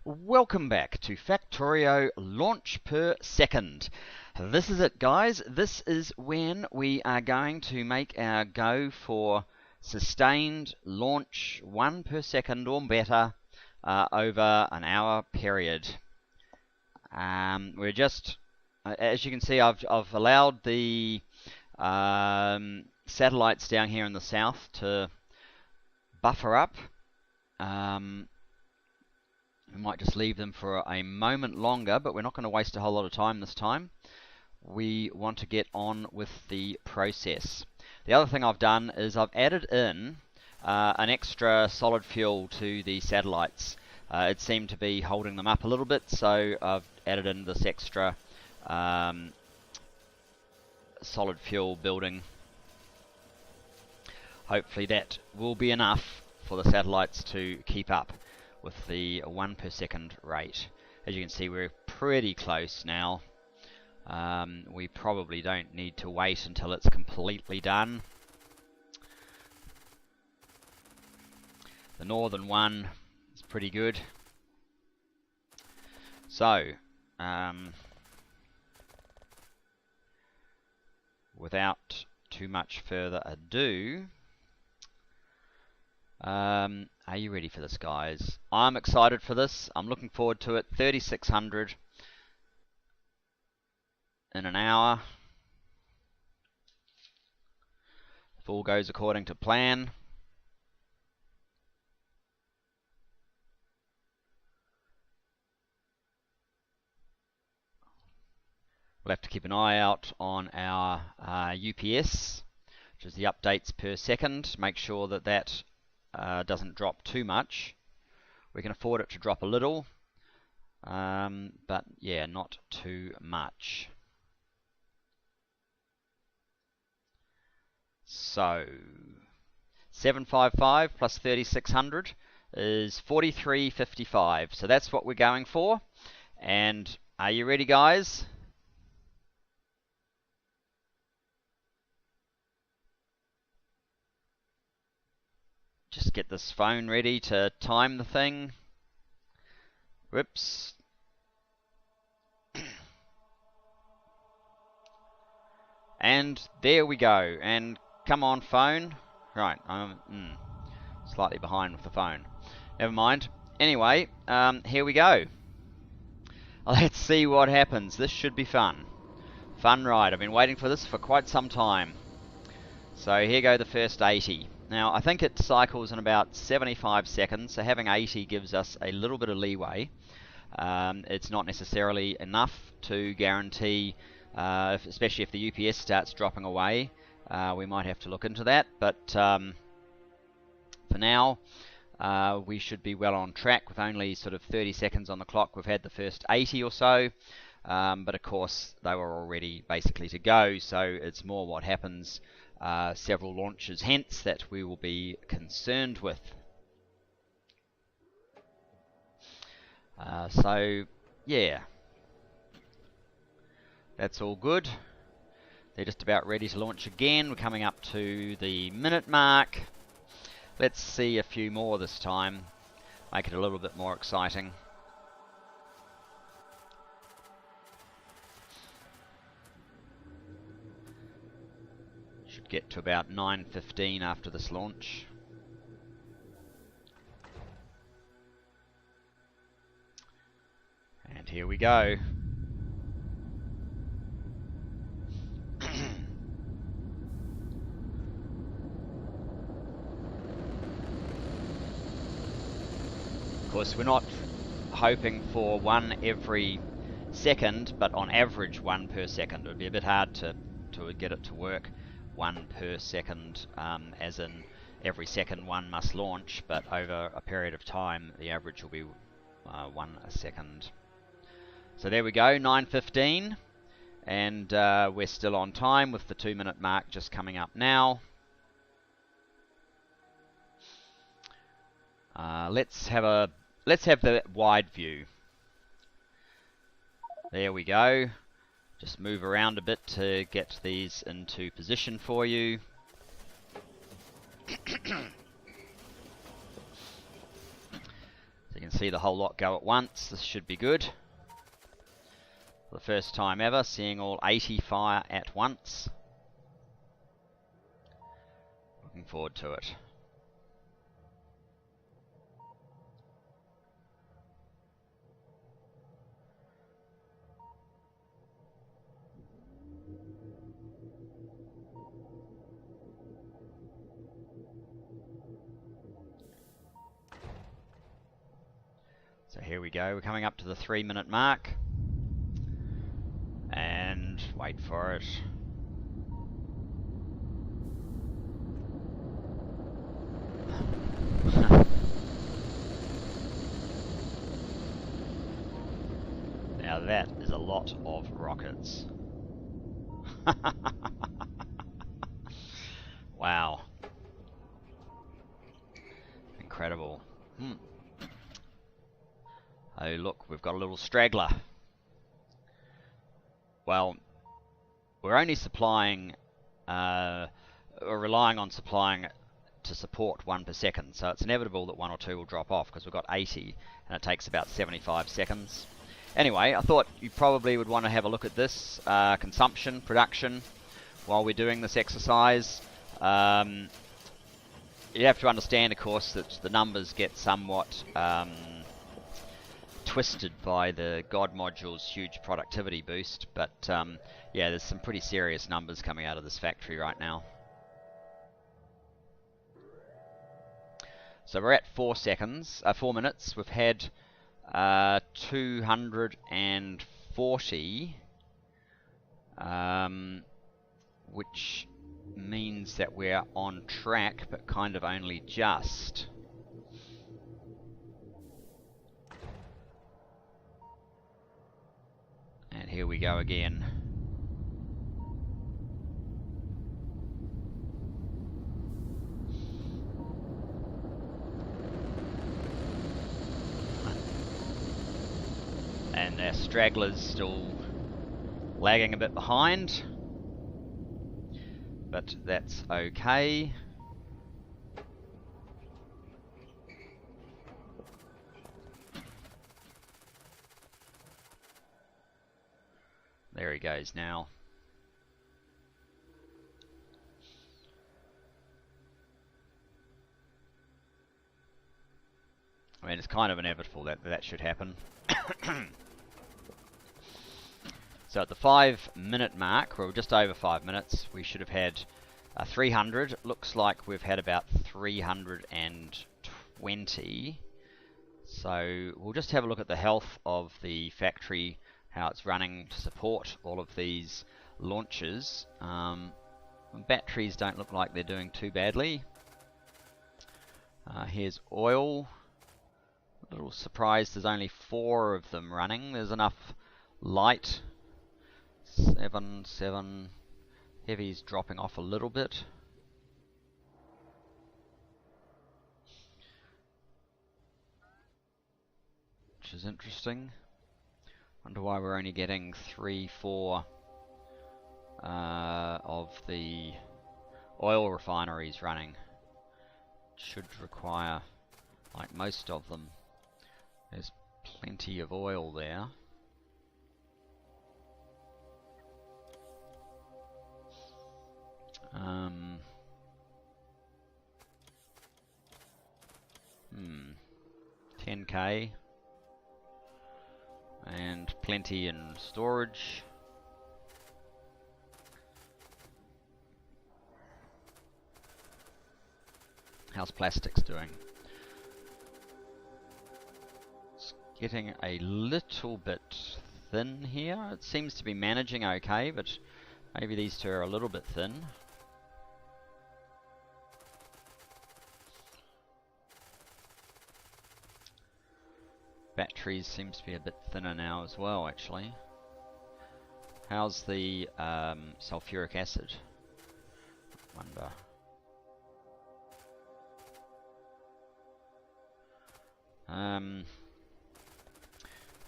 Welcome back to Factorio launch per second. This is it, guys. This is when we are going to make our go for sustained launch 1 per second or better over an hour period. We're just, as you can see, I've allowed the satellites down here in the south to buffer up. We might just leave them for a moment longer, but we're not going to waste a whole lot of time this time. We want to get on with the process. The other thing I've done is I've added in an extra solid fuel to the satellites. It seemed to be holding them up a little bit, so I've added in this extra solid fuel building. Hopefully that will be enough for the satellites to keep up with the 1 per second rate. As you can see, we're pretty close now. We probably don't need to wait until it's completely done. The northern one is pretty good. So, without too much further ado, are you ready for this, guys? I'm excited for this. I'm looking forward to it. 3,600 in an hour. If all goes according to plan. We'll have to keep an eye out on our UPS, which is the updates per second. Make sure that that doesn't drop too much. We can afford it to drop a little, but yeah, not too much. So 755 plus 3,600 is 43.55. So that's what we're going for. And are you ready, guys? Just get this phone ready to time the thing. Whoops. And there we go. And come on, phone. Right, I'm slightly behind with the phone. Never mind. Anyway, here we go. Let's see what happens. This should be fun. Fun ride. I've been waiting for this for quite some time. So here go the first 80. Now, I think it cycles in about 75 seconds, so having 80 gives us a little bit of leeway. It's not necessarily enough to guarantee, especially if the UPS starts dropping away, we might have to look into that. But for now, we should be well on track with only sort of 30 seconds on the clock. We've had the first 80 or so, but of course they were already basically to go, so it's more what happens several launches hence that we will be concerned with. So yeah, that's all good. They're just about ready to launch again. We're coming up to the minute mark. Let's see a few more this time. Make it a little bit more exciting. Should get to about 9:15 after this launch. And here we go. Of course, we're not hoping for one every second, but on average 1 per second. It would be a bit hard to get it to work 1 per second, as in every second one must launch, but over a period of time the average will be 1 a second. So there we go, 9:15, and we're still on time with the 2-minute mark just coming up now. Let's have the wide view. There we go. Just move around a bit to get these into position for you. So can see the whole lot go at once. This should be good. For the first time ever, seeing all 80 fire at once. Looking forward to it. So here we go, we're coming up to the 3-minute mark. And wait for it. Now that is a lot of rockets. Wow. Incredible. Oh look, we've got a little straggler. Well, we're only supplying, or relying on supplying to support 1 per second, so it's inevitable that 1 or 2 will drop off because we've got 80 and it takes about 75 seconds. Anyway, I thought you probably would want to have a look at this consumption, production, while we're doing this exercise. You have to understand, of course, that the numbers get somewhat twisted by the God module's huge productivity boost, but yeah, there's some pretty serious numbers coming out of this factory right now. So we're at 4 minutes. We've had 240, which means that we're on track, but kind of only just. And here we go again. And our stragglers still lagging a bit behind, but that's okay. There he goes now. I mean, it's kind of inevitable that that should happen. So at the 5-minute mark, we're just over 5 minutes, we should have had 300. Looks like we've had about 320. So we'll just have a look at the health of the factory, how it's running to support all of these launches. Batteries don't look like they're doing too badly. Here's oil. A little surprised there's only 4 of them running. There's enough light. 7. Heavy's dropping off a little bit. Which is interesting. Wonder why we're only getting 3, 4 of the oil refineries running. Should require, like most of them, there's plenty of oil there. Um, 10k and plenty in storage. How's plastics doing? It's getting a little bit thin here. It seems to be managing okay, but maybe these two are a little bit thin. Batteries seems to be a bit thinner now as well, actually. How's the sulfuric acid? Wonder.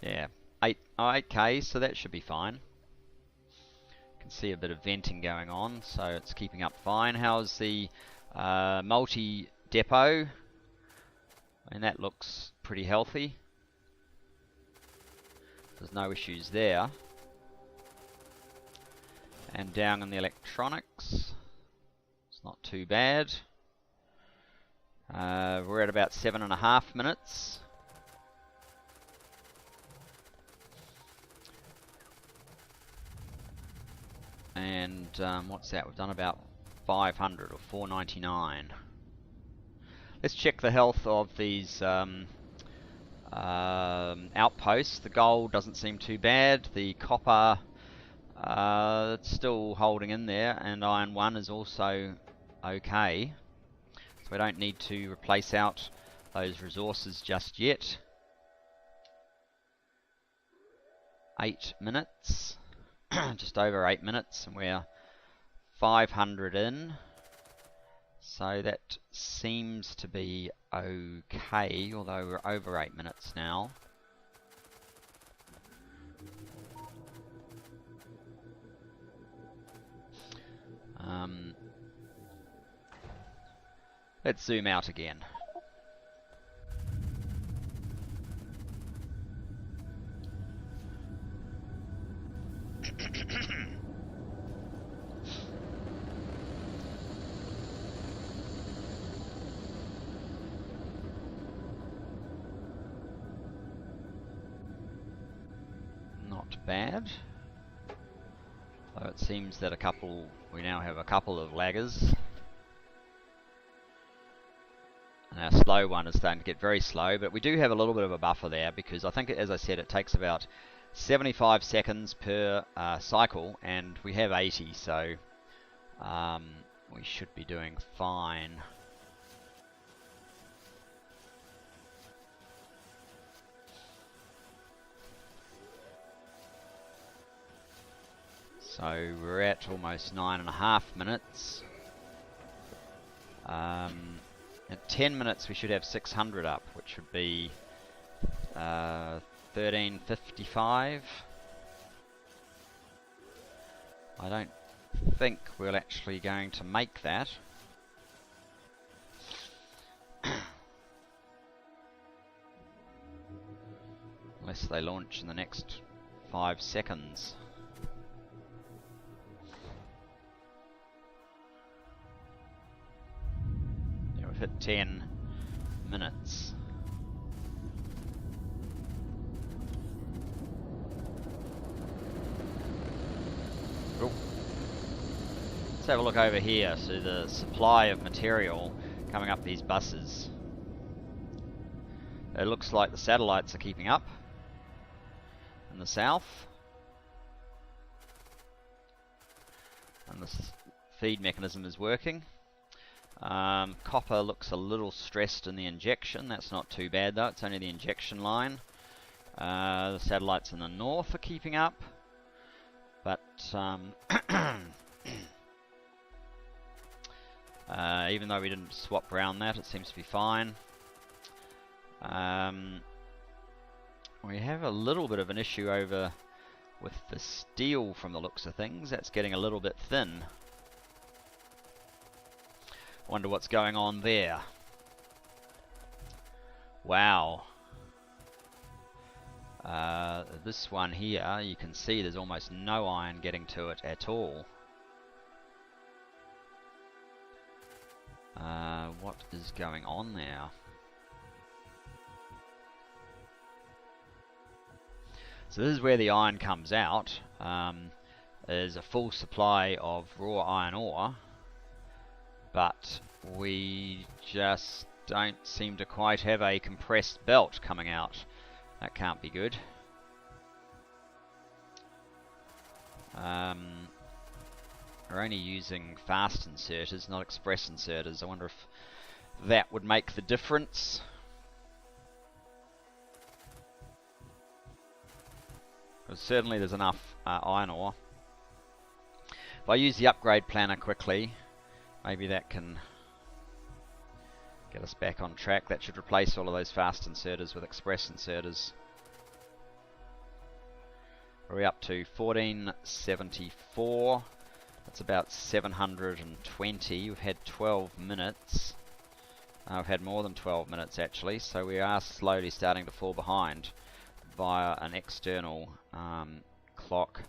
Yeah, 8k, so that should be fine. Can see a bit of venting going on, so it's keeping up fine. How's the multi-depot? And that looks pretty healthy. There's no issues there. And down in the electronics, it's not too bad. We're at about 7.5 minutes. And what's that? We've done about 500 or 499. Let's check the health of these outposts. The gold doesn't seem too bad. The copper, it's still holding in there, and iron 1 is also okay. So we don't need to replace out those resources just yet. 8 minutes. Just over 8 minutes, and we're 500 in. So that seems to be okay, although we're over 8 minutes now. Let's zoom out again. Not bad. Though it seems that we now have a couple of laggers. And our slow one is starting to get very slow, but we do have a little bit of a buffer there because I think, as I said, it takes about 75 seconds per cycle, and we have 80, so we should be doing fine. So we're at almost 9.5 minutes. At 10 minutes we should have 600 up, which would be 1355. I don't think we're actually going to make that. Unless they launch in the next 5 seconds. Yeah, we've hit 10 minutes. Cool. Let's have a look over here. So the supply of material coming up these buses. It looks like the satellites are keeping up in the south. And the feed mechanism is working. Copper looks a little stressed in the injection. That's not too bad though, it's only the injection line. The satellites in the north are keeping up. But even though we didn't swap around that, it seems to be fine. We have a little bit of an issue over with the steel from the looks of things. That's getting a little bit thin. Wonder what's going on there. Wow. This one here, you can see there's almost no iron getting to it at all. What is going on there? So this is where the iron comes out. There's a full supply of raw iron ore, but we just don't seem to quite have a compressed belt coming out. That can't be good. We're only using fast inserters, not express inserters. I wonder if that would make the difference. Because certainly there's enough iron ore. If I use the upgrade planner quickly, maybe that can get us back on track. That should replace all of those fast inserters with express inserters. Are we up to 1474? That's about 720. We've had 12 minutes. I've had more than 12 minutes actually, so we are slowly starting to fall behind via an external clock,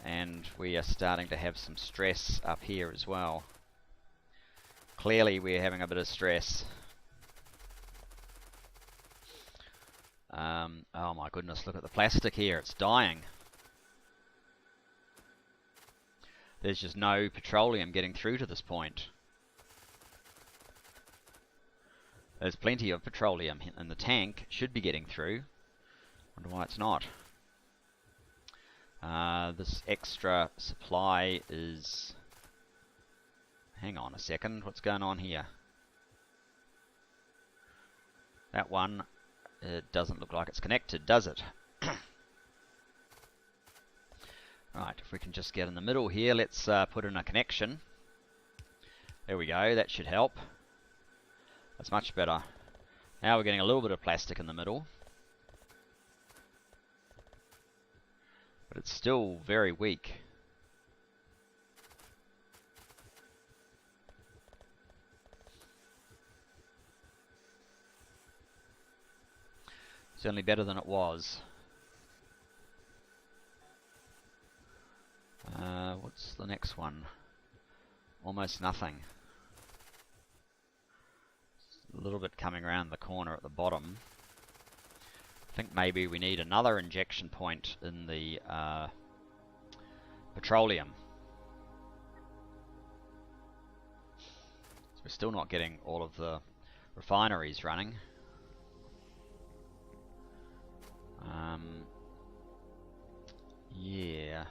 and we are starting to have some stress up here as well. Clearly we're having a bit of stress. Oh my goodness, look at the plastic here, it's dying. There's just no petroleum getting through to this point. There's plenty of petroleum in the tank, should be getting through. Wonder why it's not. This extra supply is... Hang on a second, what's going on here? That one, it doesn't look like it's connected, does it? Right, if we can just get in the middle here, let's put in a connection. There we go, that should help. That's much better. Now we're getting a little bit of plastic in the middle. But it's still very weak. Certainly better than it was. What's the next one? Almost nothing. A little bit coming around the corner at the bottom. I think maybe we need another injection point in the petroleum. So we're still not getting all of the refineries running. Yeah.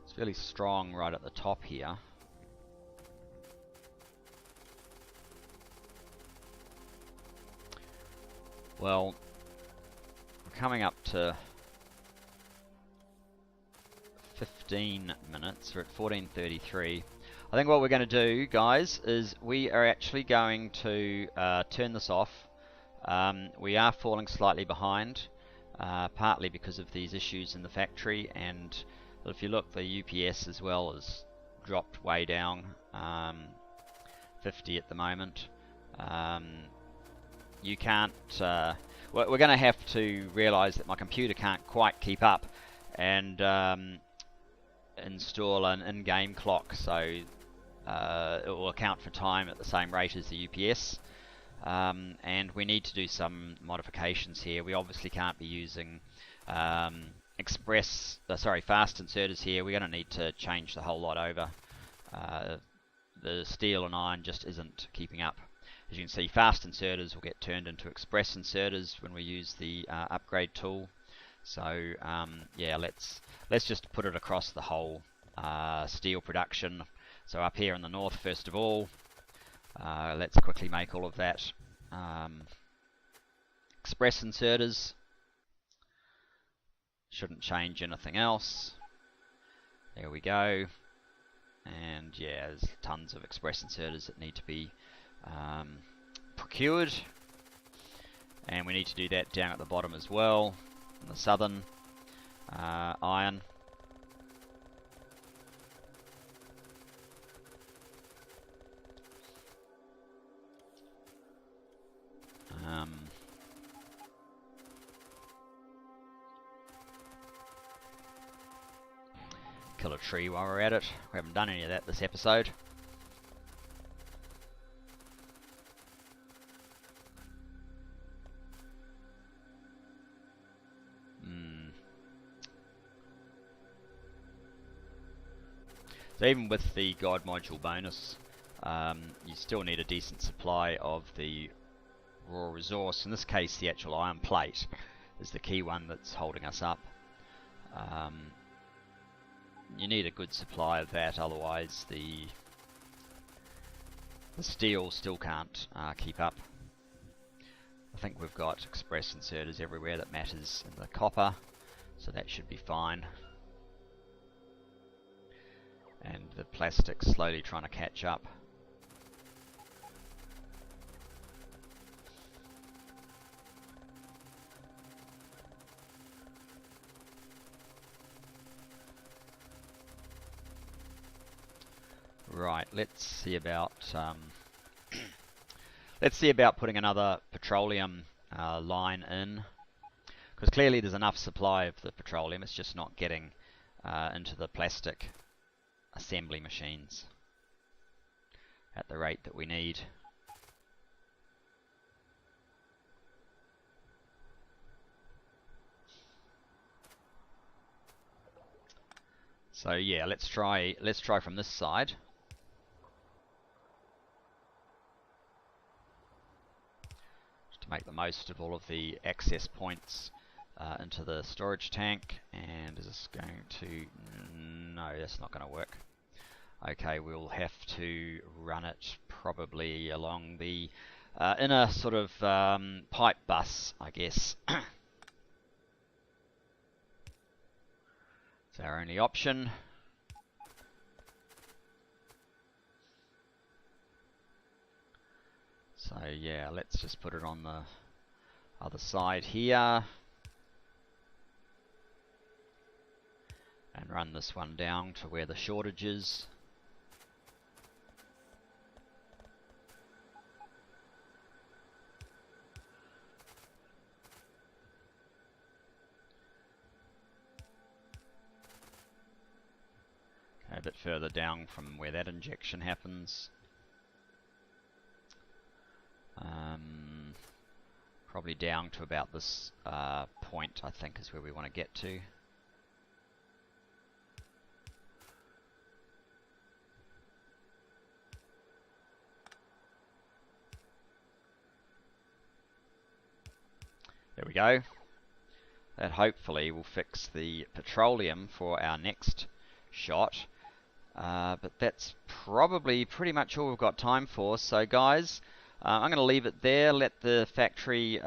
It's fairly strong right at the top here. Well, we're coming up to 15 minutes. We're at 14:33. I think what we're going to do, guys, is we are actually going to turn this off. We are falling slightly behind, partly because of these issues in the factory, and if you look, the UPS as well has dropped way down, 50 at the moment. You can't, we're going to have to realise that my computer can't quite keep up and install an in-game clock, so it will account for time at the same rate as the UPS, and we need to do some modifications here. We obviously can't be using fast inserters here. We're going to need to change the whole lot over. The steel and iron just isn't keeping up. As you can see, fast inserters will get turned into express inserters when we use the upgrade tool. So yeah, let's just put it across the whole steel production. So up here in the north, first of all, let's quickly make all of that express inserters. Shouldn't change anything else. There we go. And yeah, there's tons of express inserters that need to be procured. And we need to do that down at the bottom as well, in the southern iron. Kill a tree while we're at it. We haven't done any of that this episode. So even with the God module bonus, you still need a decent supply of the raw resource. In this case, the actual iron plate is the key one that's holding us up. You need a good supply of that, otherwise the steel still can't keep up. I think we've got express inserters everywhere that matters in the copper, so that should be fine. And the plastic's slowly trying to catch up. Right, let's see about let's see about putting another petroleum line in, because clearly there's enough supply of the petroleum. It's just not getting into the plastic assembly machines at the rate that we need. So yeah, let's try from this side. Just to make the most of all of the access points into the storage tank. And is this going to... No, that's not going to work. Okay, we'll have to run it probably along the inner sort of pipe bus, I guess. It's our only option. So yeah, let's just put it on the other side here. And run this one down to where the shortage is. A bit further down from where that injection happens. Probably down to about this point, I think, is where we want to get to. There we go. That hopefully will fix the petroleum for our next shot. But that's probably pretty much all we've got time for. So guys, I'm going to leave it there, let the factory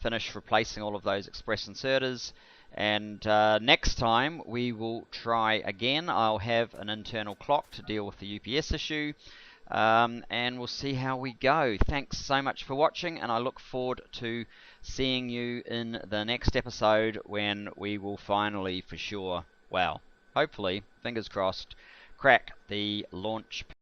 finish replacing all of those express inserters, and next time we will try again. I'll have an internal clock to deal with the UPS issue, and we'll see how we go. Thanks so much for watching, and I look forward to seeing you in the next episode, when we will finally, for sure, well, hopefully, fingers crossed, crack the launch